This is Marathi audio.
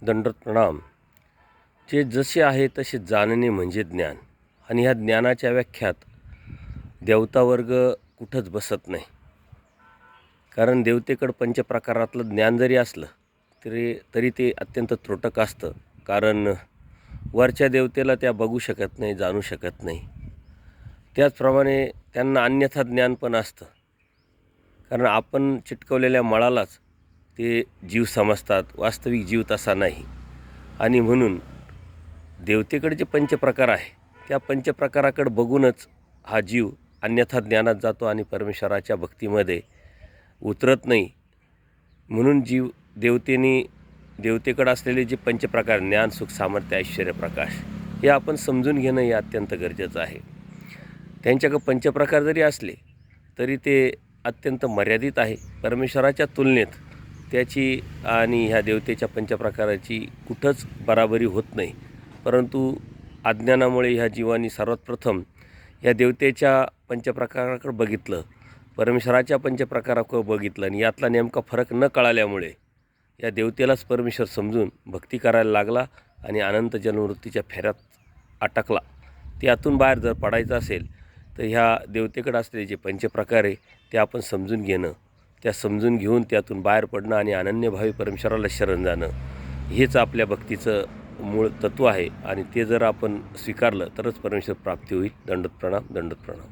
दंडवत प्रणाम. जे जसे आहे तसे जाणणे म्हणजे ज्ञान. आणि ह्या ज्ञानाच्या व्याख्यात देवतावर्ग कुठंच बसत नाही. कारण देवतेकडं पंचप्रकारातलं ज्ञान जरी असलं तरी ते अत्यंत त्रोटक असतं. कारण वरच्या देवतेला त्या बघू शकत नाही, जाणू शकत नाही. त्याचप्रमाणे त्यांना अन्यथा ज्ञान पण असतं. कारण आपण चिटकवलेल्या मळालाच ते जीव समजतात, वास्तविक जीव तसा नाही. आणि म्हणून देवतेकडे जे पंचप्रकार आहे त्या पंचप्रकाराकडे बघूनच हा जीव अन्यथा ज्ञानात जातो आणि परमेश्वराच्या भक्तीमध्ये उतरत नाही. म्हणून जीव देवतेकडे असलेले जे पंचप्रकार ज्ञान, सुख, सामर्थ्य, ऐश्वर्य, प्रकाश हे आपण समजून घेणं हे अत्यंत गरजेचं आहे. त्यांच्याकडे पंचप्रकार जरी असले तरी ते अत्यंत मर्यादित आहे. परमेश्वराच्या तुलनेत त्याची आणि ह्या देवतेच्या पंचप्रकाराची कुठंच बराबरी होत नाही. परंतु अज्ञानामुळे ह्या जीवांनी सर्वात प्रथम ह्या देवतेच्या पंचप्रकाराकडे बघितलं, परमेश्वराच्या पंचप्रकाराकडे बघितलं आणि यातला नेमका फरक न कळाल्यामुळे या देवतेलाच परमेश्वर समजून भक्ती करायला लागला आणि अनंत जन्मवृत्तीच्या फेऱ्यात अटकला. त्यातून बाहेर जर पडायचं असेल तर ह्या देवतेकडे असलेले जे पंचप्रकार आहे ते आपण समजून घेणं, त्या समजून घेऊन त्यातून बाहेर पडणं आणि अनन्यभावी परमेश्वराला शरण जाणं हेच आपल्या भक्तीचं मूळ तत्त्व आहे. आणि ते जर आपण स्वीकारलं तरच परमेश्वर प्राप्ती होईल. दंडवत प्रणाम. दंडवत प्रणाम.